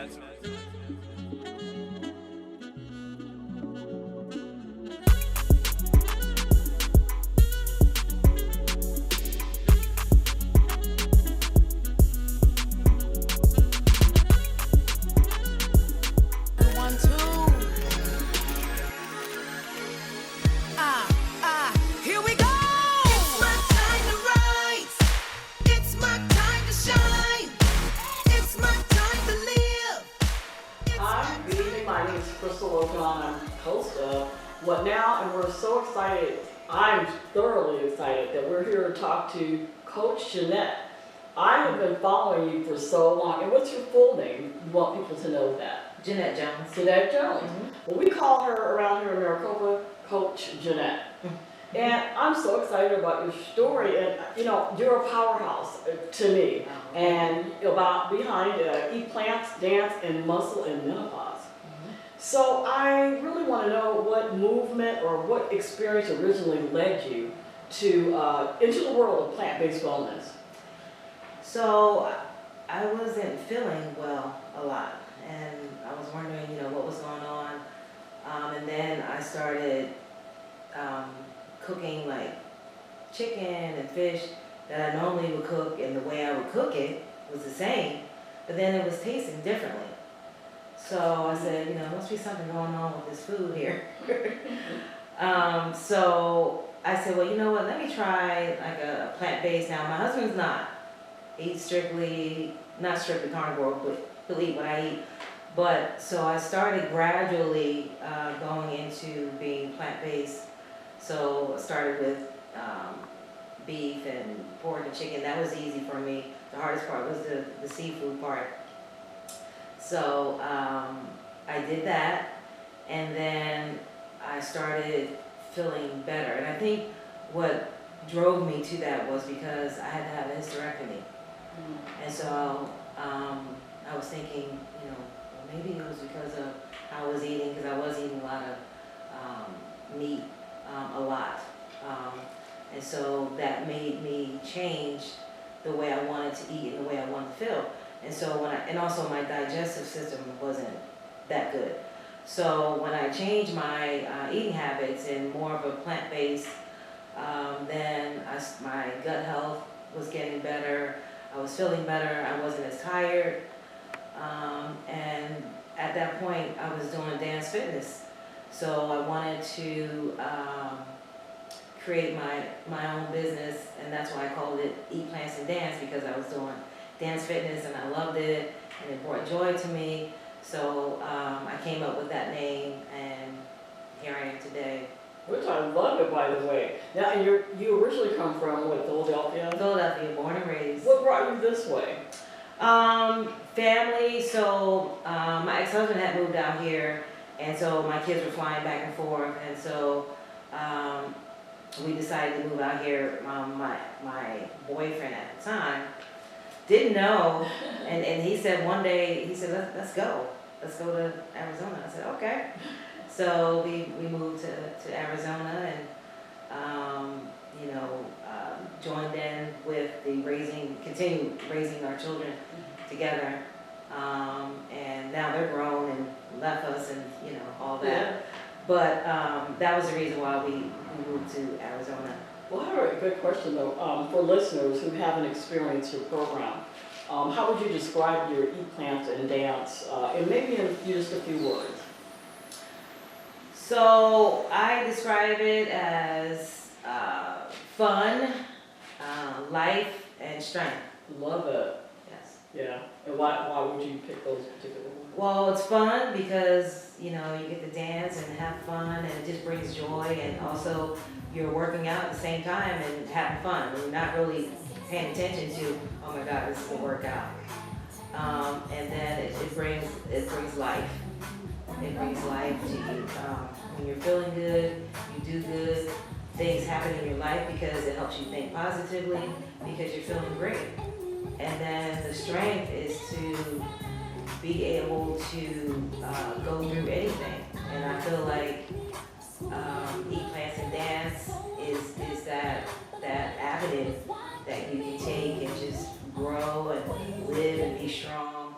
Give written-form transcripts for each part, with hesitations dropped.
Here we go. It's my time to rise. It's my time to shine. It's my time to live. Hi, good evening. My name is Chrystal O'Jon. I'm host of What Now, and we're so excited. I'm thoroughly excited that we're here to talk to Coach Jeanette. I have been following you for so long. And what's your full name? You want people to know that. Jeanette Jones. Jeanette Jones. Mm-hmm. Well, we call her around here in Maricopa Coach Jeanette. And I'm so excited about your story, and you know, you're a powerhouse to me, and about behind Eat Plants, Dance, and Muscle and Menopause. So I really want to know what movement or what experience originally led you to into the world of plant-based wellness. So I wasn't feeling well a lot, and I was wondering, what was going on. And then I started cooking like chicken and fish that I normally would cook, and the way I would cook it was the same, but then it was tasting differently. So I said, there must be something going on with this food here. So I said, well, you know what, let me try like a plant-based. Now my husband's not. He's not strictly carnivore, but he'll eat what I eat. But so I started gradually going into being plant-based. So I started with beef and pork and chicken. That was easy for me. The hardest part was the seafood part. So I did that, and then I started feeling better. And I think what drove me to that was because I had to have a hysterectomy. And so I was thinking, maybe it was because of how I was eating, because I was eating a lot of meat, a lot. And so that made me change the way I wanted to eat and the way I wanted to feel. And so and also my digestive system wasn't that good. So when I changed my eating habits and more of a plant-based, then my gut health was getting better. I was feeling better. I wasn't as tired. And at that point, I was doing dance fitness. So I wanted to create my own business, and that's why I called it Eat Plants and Dance, because I was doing dance fitness and I loved it, and it brought joy to me. So I came up with that name, and here I am today. Which I love it, by the way. Now, and you originally come from, what, Philadelphia? Philadelphia, born and raised. What brought you this way? Family. So my ex-husband had moved out here, and so my kids were flying back and forth, and so we decided to move out here. My boyfriend at the time didn't know, and he said one day, he said, let's go to Arizona. I said, okay. So we moved to Arizona, and joined in with continued raising our children together, and now they're grown and left us, and all that. Yeah. But that was the reason why we moved to Arizona. Well, I have a good question though, for listeners who haven't experienced your program. How would you describe your Eat Plants and Dance, and maybe in just a few words? So I describe it as fun, life, and strength. Love it. Yes. Yeah. And why would you pick those particular ones? Well, it's fun because you get to dance and have fun, and it just brings joy, and also you're working out at the same time and having fun. You're not really paying attention to, oh my God, this is a workout. And then it brings life. It brings life to you. When you're feeling good, you do good, things happen in your life because it helps you think positively, because you're feeling great. And then the strength is to be able to go through anything. And I feel like Eat Plants and Dance is that avenue that you can take and just grow and live and be strong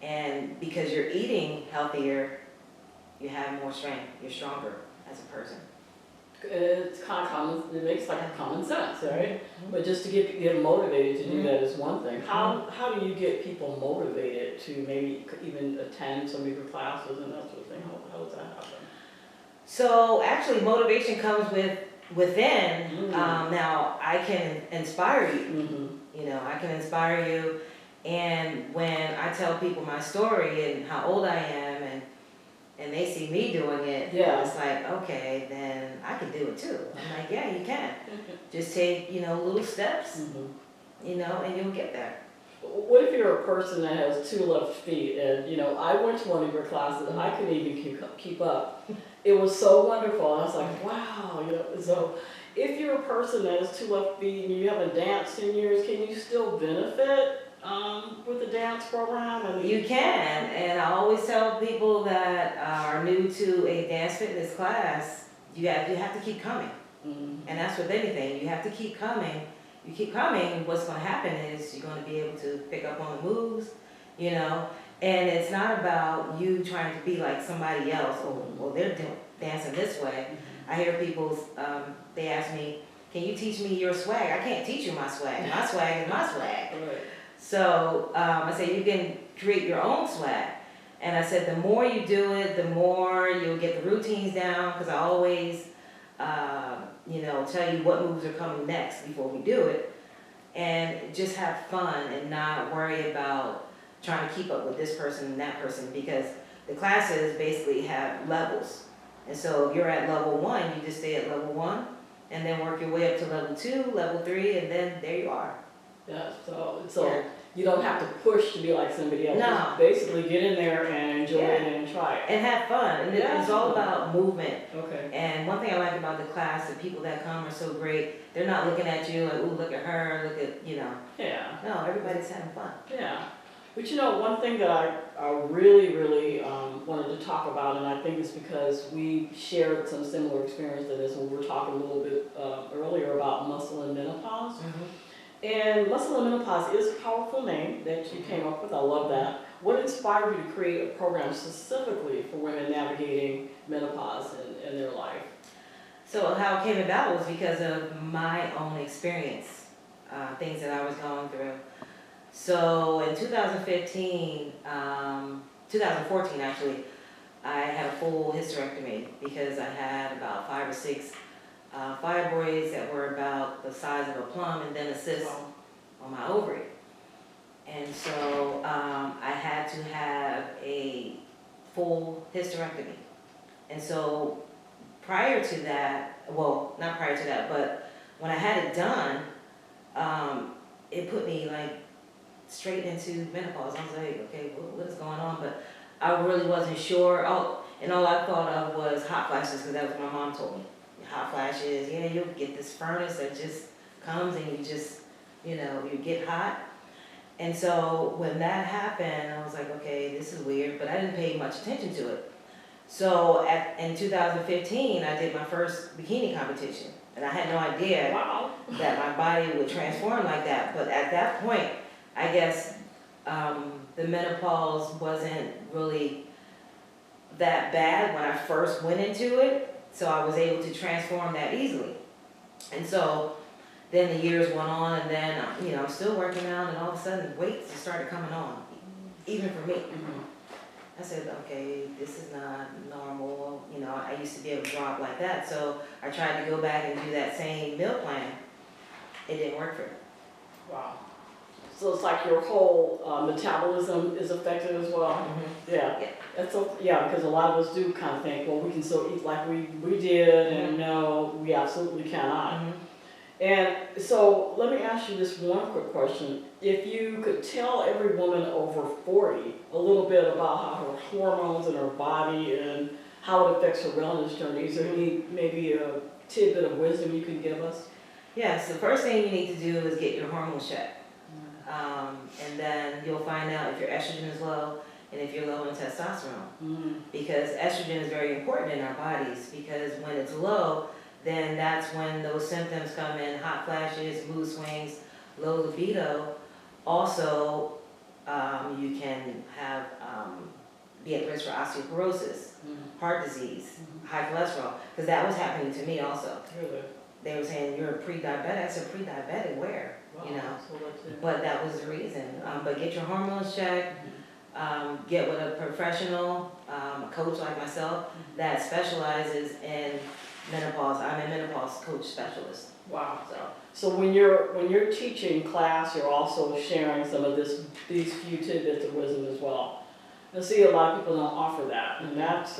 And because you're eating healthier, you have more strength, you're stronger as a person. It's kind of common, it makes like common sense, right? But just to get them motivated to do that is one thing. How do you get people motivated to maybe even attend some of your classes and that sort of thing? How does that happen? So actually motivation comes within. Now I can inspire you. You know, I can inspire you, and when I tell people my story and how old I am and they see me doing it, Yeah. it's like, okay, then I can do it too. I'm like, yeah, you can. Just take, little steps, and you'll get there. What if you're a person that has 2 left feet and, I went to one of your classes and I couldn't even keep up. It was so wonderful. I was like, wow, so if you're a person that has 2 left feet and you haven't danced in years, can you still benefit with the dance program? You can, and I always tell people that are new to a dance fitness class, you have to keep coming. And that's with anything, you have to keep coming. You keep coming, what's going to happen is you're going to be able to pick up on the moves, and it's not about you trying to be like somebody else. Oh, well, they're dancing this way. I hear people, they ask me, can you teach me your swag? I can't teach you my swag. My swag is my swag. Right. So I say you can create your own swag. And I said the more you do it, the more you'll get the routines down, because I always, tell you what moves are coming next before we do it. And just have fun and not worry about trying to keep up with this person and that person, because the classes basically have levels. And so if you're at level 1, you just stay at level 1 and then work your way up to level 2, level 3, and then there you are. Yeah, so you don't have to push to be like somebody else. No. Just basically get in there and enjoy it and try it. And have fun. And it's all about movement. Okay. And one thing I like about the class, the people that come are so great. They're not looking at you like, ooh, look at her, look at, Yeah. No, everybody's having fun. Yeah. But one thing that I really, really wanted to talk about, and I think it's because we shared some similar experience to this when we were talking a little bit earlier about muscle and menopause. And Muscle Menopause is a powerful name that you came up with. I love that. What inspired you to create a program specifically for women navigating menopause in their life? So how it came about was because of my own experience, things that I was going through. So in 2014 actually, I had a full hysterectomy because I had about 5 or 6 fibroids that were about the size of a plum, and then a cyst on my ovary. And so I had to have a full hysterectomy. And so prior to that, well, not prior to that, but when I had it done, it put me like straight into menopause. I was like, okay, what is going on? But I really wasn't sure. And all I thought of was hot flashes, because that was what my mom told me. Hot flashes, you'll get this furnace that just comes and you just, you get hot. And so when that happened, I was like, okay, this is weird, but I didn't pay much attention to it. So in 2015, I did my first bikini competition, and I had no idea that my body would transform like that. But at that point, I guess the menopause wasn't really that bad when I first went into it. So I was able to transform that easily. And so then the years went on, and then, I'm still working out, and all of a sudden weights just started coming on, even for me. I said, okay, this is not normal. I used to be able to drop like that. So I tried to go back and do that same meal plan. It didn't work for me. Wow. So it's like your whole metabolism is affected as well? Yeah. Because a lot of us do kind of think, well, we can still eat like we did, and no, we absolutely cannot. And so let me ask you this one quick question. If you could tell every woman over 40 a little bit about how her hormones and her body and how it affects her wellness journey, is there maybe a tidbit of wisdom you can give us? Yes, the first thing you need to do is get your hormones checked. And then you'll find out if your estrogen is low and if you're low in testosterone. Because estrogen is very important in our bodies, because when it's low, then that's when those symptoms come in: hot flashes, mood swings, low libido. Also, you can have be at risk for osteoporosis, heart disease, high cholesterol, because that was happening to me also. Really? They were saying you're a pre-diabetic. I said pre-diabetic where? Wow. You know, So that's it. but that was the reason. But get your hormones checked. Get with a professional, a coach like myself that specializes in menopause. I'm a menopause coach specialist. Wow. So when you're teaching class, you're also sharing some of these few tidbits of wisdom as well. And see, a lot of people don't offer that, and that's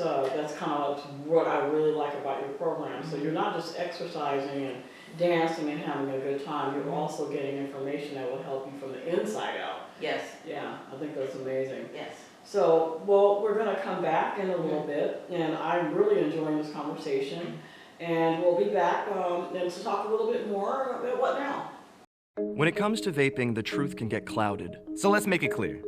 kind of what I really like about your program. So you're not just exercising and dancing and having a good time. You're also getting information that will help you from the inside out. Yes. Yeah, I think that's amazing. Yes. So, well, we're going to come back in a little bit, and I'm really enjoying this conversation. And we'll be back and to talk a little bit more about what now. When it comes to vaping, the truth can get clouded. So let's make it clear.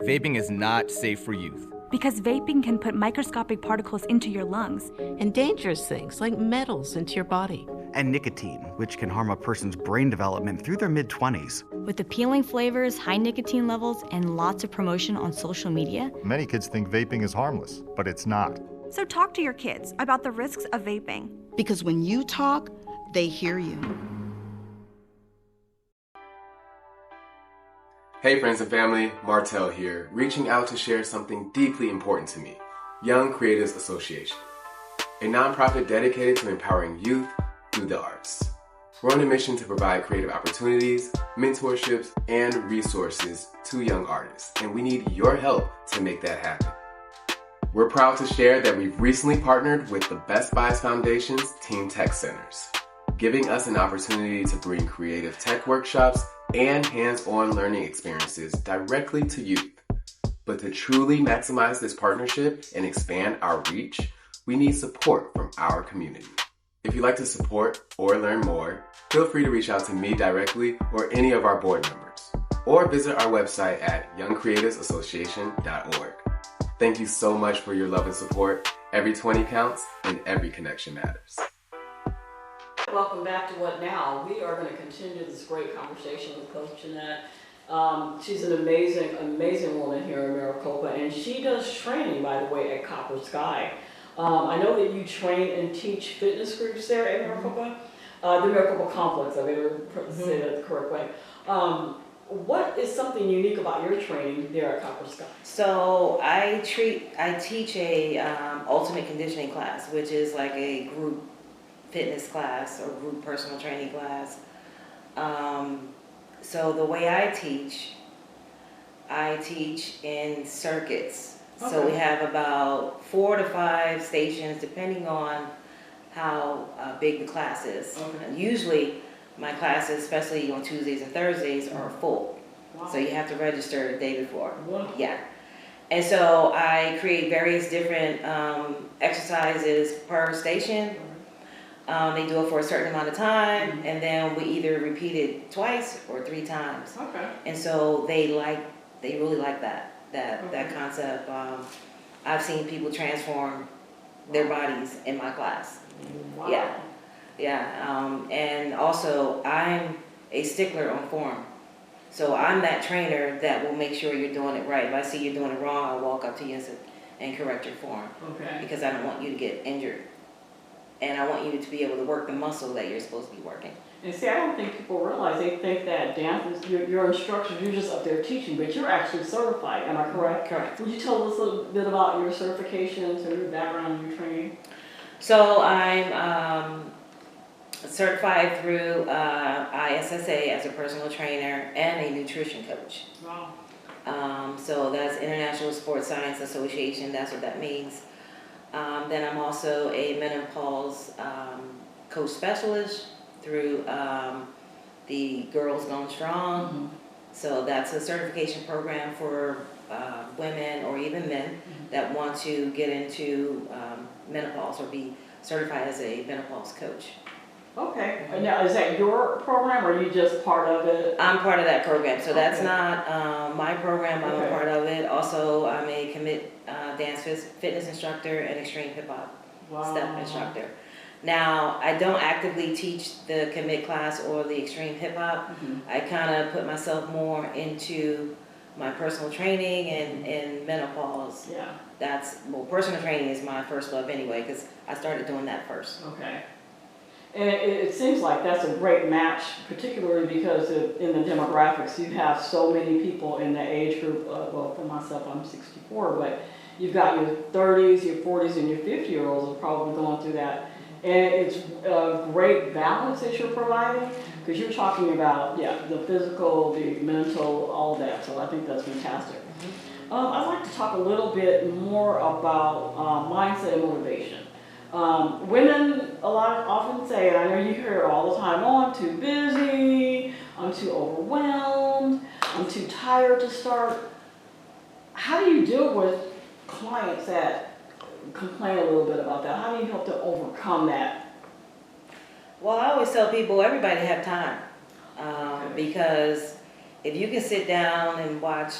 Vaping is not safe for youth. Because vaping can put microscopic particles into your lungs. And dangerous things like metals into your body. And nicotine, which can harm a person's brain development through their mid-20s. With appealing flavors, high nicotine levels, and lots of promotion on social media. Many kids think vaping is harmless, but it's not. So talk to your kids about the risks of vaping. Because when you talk, they hear you. Hey friends and family, Martel here, reaching out to share something deeply important to me, Young Creatives Association, a nonprofit dedicated to empowering youth through the arts. We're on a mission to provide creative opportunities, mentorships, and resources to young artists, and we need your help to make that happen. We're proud to share that we've recently partnered with the Best Buys Foundation's Teen Tech Centers, giving us an opportunity to bring creative tech workshops and hands-on learning experiences directly to youth. But to truly maximize this partnership and expand our reach, we need support from our community. If you'd like to support or learn more, feel free to reach out to me directly or any of our board members, or visit our website at youngcreativessassociation.org. Thank you so much for your love and support. Every 20 counts and every connection matters. Welcome back to What Now. We are going to continue this great conversation with Coach Jeanette. She's an amazing, amazing woman here in Maricopa, and she does training, by the way, at Copper Sky. I know that you train and teach fitness groups there at Maricopa, the Maricopa Complex, I better say that the correct way. What is something unique about your training there at Copper Sky? So I teach a ultimate conditioning class, which is like a group fitness class or group personal training class. So the way I teach in circuits. Okay. So we have about 4 to 5 stations depending on how big the class is. Okay. And usually my classes, especially on Tuesdays and Thursdays, are full. Wow. So you have to register the day before. Wow. Yeah. And so I create various different exercises per station. They do it for a certain amount of time, and then we either repeat it twice or 3 times. Okay. And so they really like that concept. I've seen people transform their bodies in my class. Wow. Yeah. Yeah. And also I'm a stickler on form. So I'm that trainer that will make sure you're doing it right. If I see you're doing it wrong, I'll walk up to you and correct your form. Okay. Because I don't want you to get injured. And I want you to be able to work the muscle that you're supposed to be working. And see, I don't think people realize, they think that dance is, your instructors, you're just up there teaching, but you're actually certified, am I correct? Correct. Would you tell us a little bit about your certifications and your background and your training? So I'm certified through ISSA as a personal trainer and a nutrition coach. Wow. So that's International Sports Science Association, that's what that means. Then I'm also a menopause coach specialist through the Girls Gone Strong. Mm-hmm. So that's a certification program for women or even men that want to get into menopause or be certified as a menopause coach. Okay. And now, is that your program or are you just part of it? I'm part of that program. So that's not my program. I'm a part of it. Also, I'm a commit dance fitness instructor and extreme hip hop step instructor. Now, I don't actively teach the commit class or the extreme hip hop. I kind of put myself more into my personal training and menopause. Yeah. Personal training is my first love anyway, because I started doing that first. Okay. And it seems like that's a great match, particularly because in the demographics, you have so many people in the age group. Well, for myself, I'm 64, but you've got your 30s, your 40s, and your 50-year-olds are probably going through that. And it's a great balance that you're providing, because you're talking about, the physical, the mental, all that. So I think that's fantastic. I'd like to talk a little bit more about mindset and motivation. Women often say, and I know you hear it all the time, oh, I'm too busy, I'm too overwhelmed, I'm too tired to start. How do you deal with clients that complain a little bit about that? How do you help them overcome that? Well, I always tell people everybody have time, because if you can sit down and watch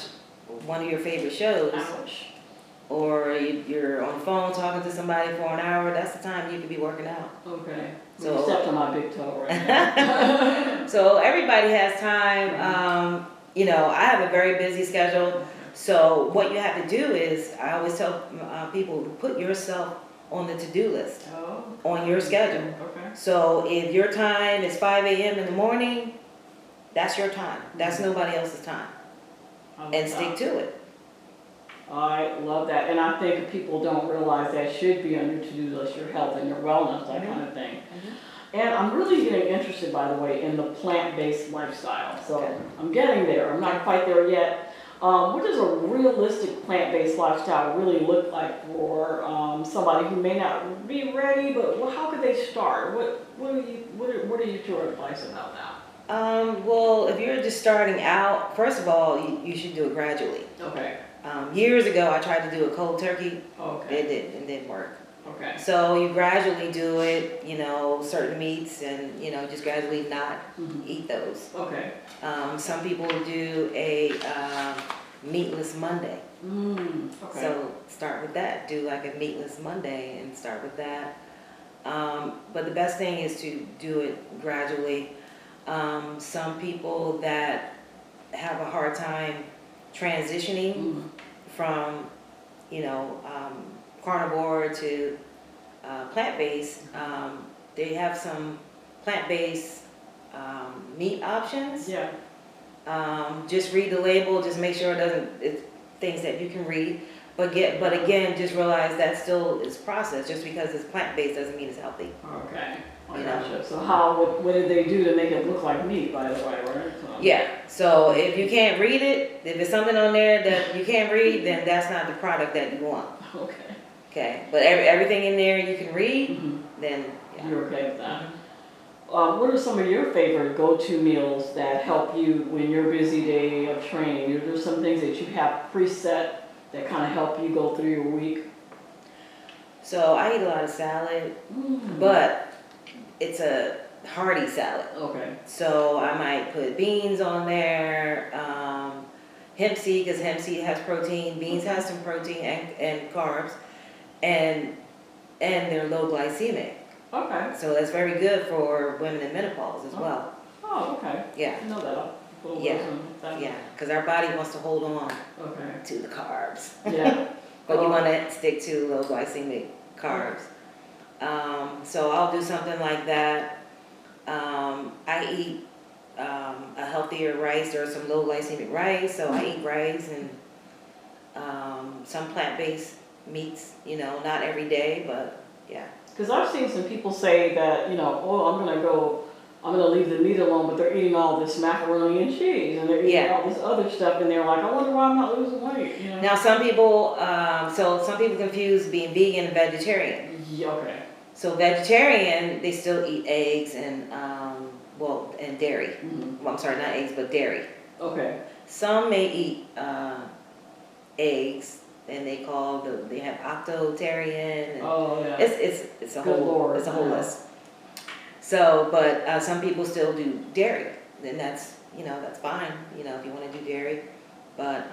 one of your favorite shows, or you're on the phone talking to somebody for an hour, that's the time you could be working out. Okay. So, you stepped on my big toe right now. So everybody has time. I have a very busy schedule. So what you have to do is, I always tell people to put yourself on the to-do list on your schedule. Okay. So if your time is 5 a.m. in the morning, that's your time. That's nobody else's time. And stick to it. I love that. And I think people don't realize that should be on your to-do list, your health and your wellness, that kind of thing. And I'm really getting interested, by the way, in the plant-based lifestyle. So I'm getting there. I'm not quite there yet. What does a realistic plant-based lifestyle really look like for somebody who may not be ready, but how could they start? What are your advice about that? Well, if you're just starting out, first of all, you should do it gradually. Okay. Years ago, I tried to do a cold turkey. Okay. It didn't work. Okay. So you gradually do it, certain meats, and, just gradually not eat those. Okay. Some people do a meatless Monday. Okay. So start with that. Do like a meatless Monday and start with that. But the best thing is to do it gradually. Some people that have a hard time transitioning from, carnivore to plant-based, they have some plant-based meat options. Yeah. Just read the label, just make sure it's things that you can read. But again, just realize that still is processed. Just because it's plant-based doesn't mean it's healthy. Okay. I gotcha. So what did they do to make it look like meat, by the way, right? Yeah. So if you can't read it, if there's something on there that you can't read, then that's not the product that you want. Okay. Okay. But everything in there you can read, then you're okay with that. What are some of your favorite go-to meals that help you when your busy day of training? Are there some things that you have preset that kind of help you go through your week? So I eat a lot of salad, but it's a hearty salad. Okay. So I might put beans on there, hemp seed, because hemp seed has protein. Beans has some protein and carbs, and they're low glycemic. Okay. So that's very good for women in menopause as well. Oh, okay. Yeah. I know that. Yeah, because our body wants to hold on Okay. to the carbs. Yeah. But you want to stick to low glycemic carbs. So I'll do something like that. I eat a healthier rice or some low glycemic rice. So I eat rice and some plant-based meats, not every day, but yeah. Because I've seen some people say that, I'm going to leave the meat alone, but they're eating all this macaroni and cheese, and they're eating all this other stuff, and they're like, I wonder why I'm not losing weight. Now some people confuse being vegan and vegetarian. Yeah, okay. So vegetarian, they still eat eggs and and dairy. Well, I'm sorry, not eggs, but dairy. Okay. Some may eat eggs, and they have octotarian. And it's a whole list. So, but some people still do dairy, and that's fine. If you want to do dairy, But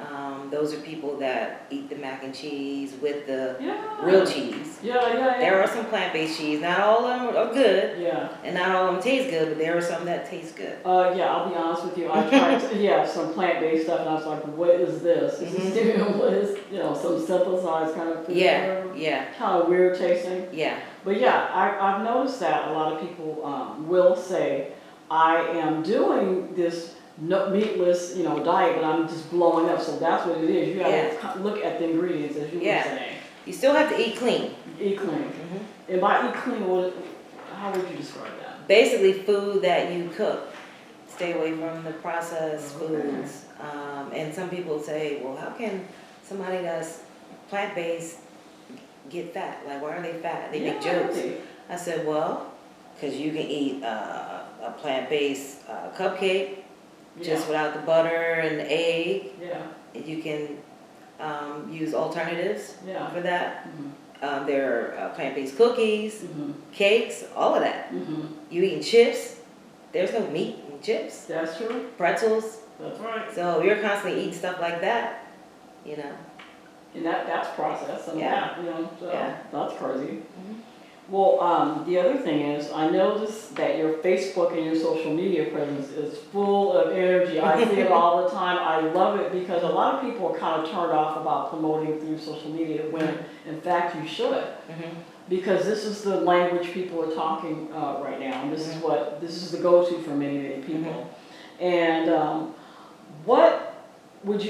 those are people that eat the mac and cheese with the Yeah. real cheese. Yeah. There are some plant-based cheese. Not all of them are good. Yeah. And not all of them taste good, but there are some that taste good. Yeah, I'll be honest with you. I tried some plant-based stuff, and I was like, what is this? This is what is, some synthesized kind of food. Yeah. Kind of weird tasting. Yeah. But yeah, I've noticed that a lot of people will say, I am doing this meatless, diet, but I'm just blowing up. So that's what it is. You have to look at the ingredients, as you were saying. You still have to eat clean. Eat clean. And by eat clean, how would you describe that? Basically, food that you cook. Stay away from the processed foods. And some people say, well, how can somebody that's plant-based get fat? Like, why are they fat? They make jokes. Really? I said, well, because you can eat a plant-based cupcake just without the butter and the egg. Yeah. You can use alternatives for that. There are plant-based cookies, cakes, all of that. You eating chips. There's no meat in chips. That's true. Pretzels. That's right. So you're constantly eating stuff like that, And that's processed. So that's crazy. Well, the other thing is, I noticed that your Facebook and your social media presence is full of energy. I see it all the time. I love it because a lot of people are kind of turned off about promoting through social media when, in fact, you should. Because this is the language people are talking right now, and this is the go-to for many people. And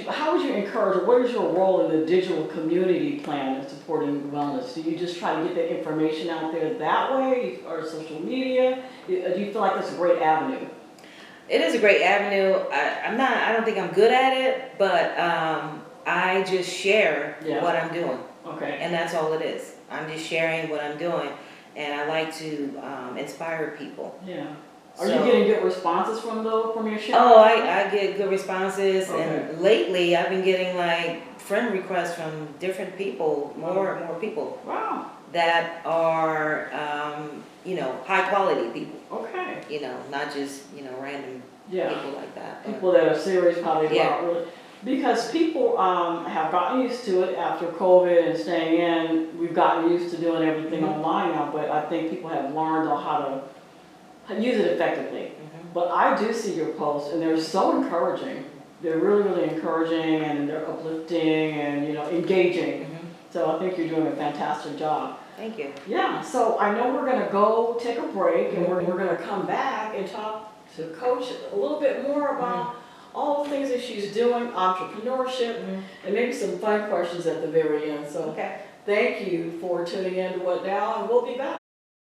how would you encourage, or what is your role in the digital community plan in supporting wellness? Do you just try to get the information out there that way, or social media? Do you feel like that's a great avenue? It is a great avenue. I don't think I'm good at it, but I just share what I'm doing. Okay. And that's all it is. I'm just sharing what I'm doing, and I like to inspire people. Yeah. Are you getting good responses from your show? Oh, I get good responses, and lately I've been getting like friend requests from different people, more people. Wow. That are high quality people. Okay. Not just random people like that. People that are serious probably about really. Because people have gotten used to it after COVID and staying in. We've gotten used to doing everything online now, but I think people have learned on how to use it effectively. But I do see your posts, and they're so encouraging. They're really, really encouraging, and they're uplifting and engaging. So I think you're doing a fantastic job. Thank you. Yeah. So I know we're going to go take a break, and we're going to come back and talk to Coach a little bit more about all the things that she's doing, entrepreneurship, and maybe some fun questions at the very end. So thank you for tuning in to What Now, and we'll be back.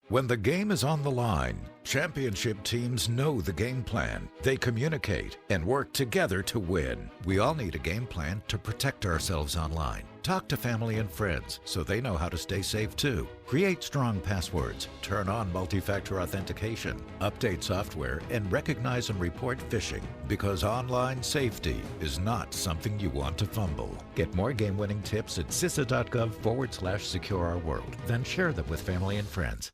When the game is on the line, championship teams know the game plan. They communicate and work together to win. We all need a game plan to protect ourselves online. Talk to family and friends so they know how to stay safe too. Create strong passwords, turn on multi-factor authentication, update software, and recognize and report phishing, because online safety is not something you want to fumble. Get more game-winning tips at CISA.gov/secure-our-world. Then share them with family and friends.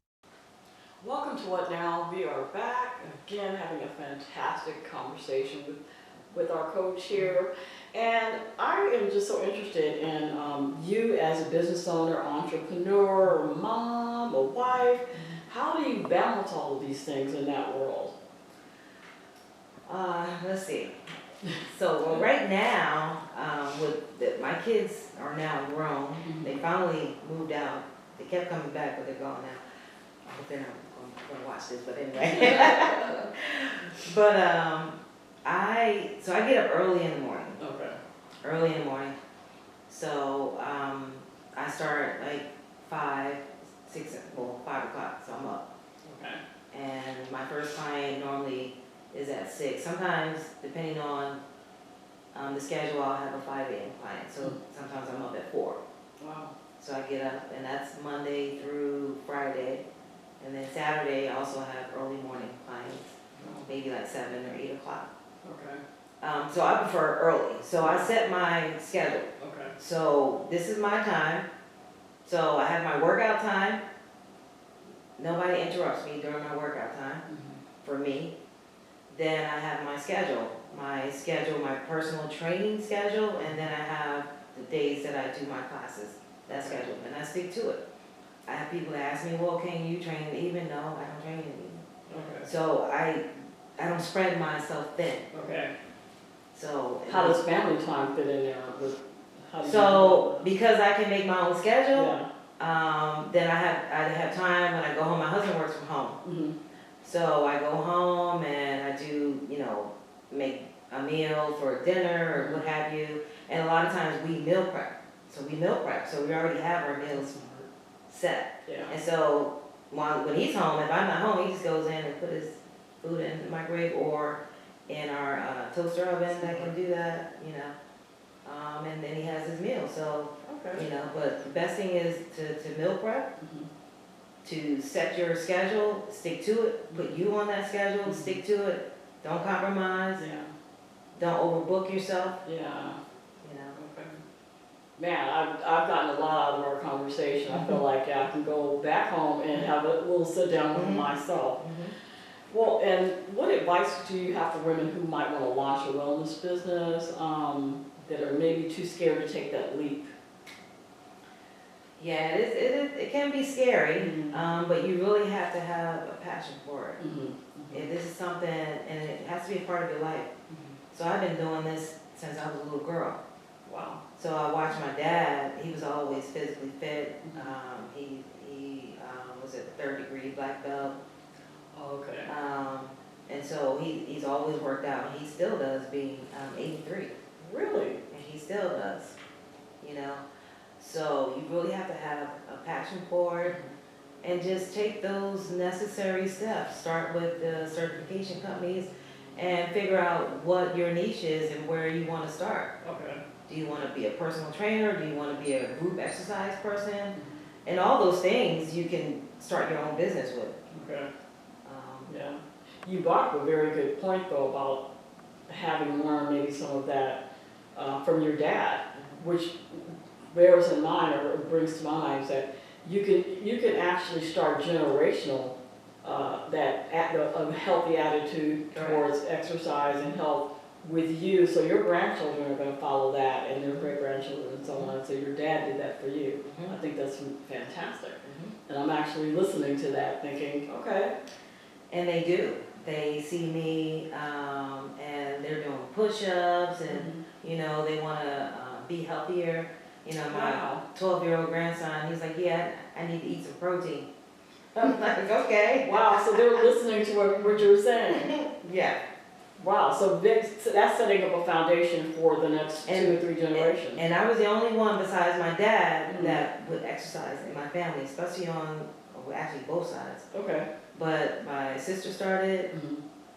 Welcome to What Now. We are back again having a fantastic conversation with our coach here. And I am just so interested in you as a business owner, entrepreneur, a mom, a wife. How do you balance all of these things in that world? Let's see. So right now, my kids are now grown. They finally moved out. They kept coming back, but they're gone now. I hope they're not going to watch this, but anyway. But I get up early in the morning. Okay. Early in the morning. So I start like 5 o'clock, so I'm up. Okay. And my first client normally is at 6. Sometimes, depending on the schedule, I'll have a 5 a.m. client. So sometimes I'm up at 4. Wow. So I get up, and that's Monday through Friday. And then Saturday, I also have early morning clients, maybe like 7 or 8 o'clock. Okay. So I prefer early. So I set my schedule. Okay. So this is my time. So I have my workout time. Nobody interrupts me during my workout time for me. Then I have my schedule. my schedule, my personal training schedule, and then I have the days that I do my classes, that schedule, and I stick to it. I have people that ask me, well, can you train in the evening? No, I don't train in the evening. Okay. So I don't spread myself thin. Okay. So How does family time fit in there with? So because I can make my own schedule, Yeah. then I have time when I go home. My husband works from home, Mm-hmm. so I go home and I do, make a meal for dinner or what have you. And a lot of times we meal prep. So we already have our meals set. Yeah. And so when he's home, if I'm not home, he just goes in and put his food in the microwave or in our toaster oven that can do that, and then he has his meal. So, Okay. but the best thing is to meal prep, Mhm. to set your schedule, stick to it, put you on that schedule, stick to it, don't compromise, Yeah. don't overbook yourself, Yeah. you know. Okay. Man, I've gotten a lot out of our conversation. I feel like I can go back home and have a little sit down with myself. Well, and what advice do you have for women who might want to launch a wellness business that are maybe too scared to take that leap? Yeah, it can be scary, Mhm. but you really have to have a passion for it. Mm-hmm. If this is something, and it has to be a part of your life. So I've been doing this since I was a little girl. Wow. So I watched my dad. He was always physically fit. He was at the 3rd-degree black belt. Okay. And so he's always worked out, and he still does, being 83. Really? And he still does, So you really have to have a passion for it, and just take those necessary steps. Start with the certification companies, and figure out what your niche is and where you want to start. Okay. Do you want to be a personal trainer? Do you want to be a group exercise person? And all those things you can start your own business with. Okay. Yeah. You brought up a very good point though about having learned maybe some of that from your dad, which bears in mind or brings to mind that you can actually start generational a healthy attitude towards exercise and health with you, so your grandchildren are going to follow that, and their great-grandchildren and so on. So your dad did that for you. I think that's fantastic. And I'm actually listening to that thinking, okay. And they do. They see me, and they're doing push-ups, and they want to be healthier. My 12-year-old grandson, he's like, yeah, I need to eat some protein. I'm like, okay. Wow, so they're listening to what you're saying. Yeah. Wow, so that's setting up a foundation for the next 2 or 3 generations. And I was the only one besides my dad that would exercise in my family, especially actually both sides. Okay. But my sister started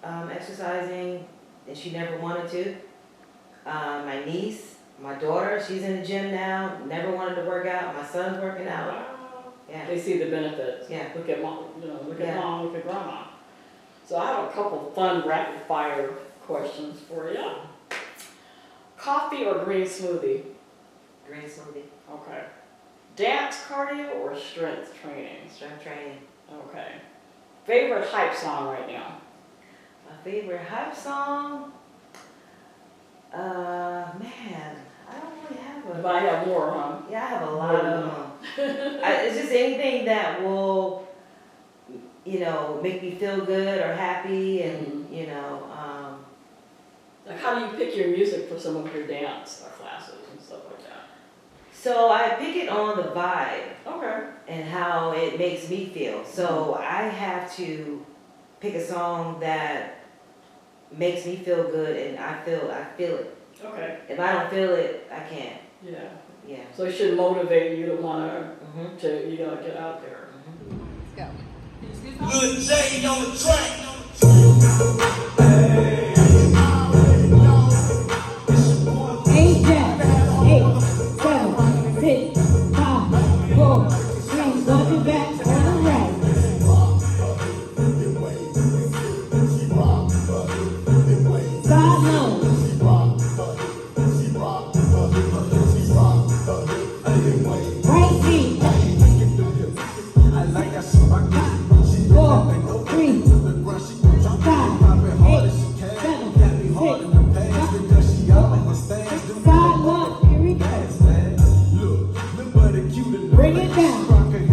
exercising, and she never wanted to. My niece, my daughter, she's in the gym now, never wanted to work out. My son's working out. Wow. Yeah. They see the benefits. Yeah. Look at mom, look at mom, look at grandma. So I have a couple fun rapid fire questions for you. Coffee or green smoothie? Green smoothie. Okay. Dance cardio or strength training? Strength training. Okay. Favorite hype song right now? My favorite hype song? Man, I don't really have a... You might have more, huh? Yeah, I have a lot of them. It's just anything that will, make me feel good or happy, and, Like how do you pick your music for some of your dance classes and stuff like that? So I pick it on the vibe. Okay. And how it makes me feel. So I have to pick a song that makes me feel good, and I feel it. Okay. If I don't feel it, I can't. Yeah. Yeah. So it should motivate you to want to get out there. Let's go. Good J on the track. Bring it down.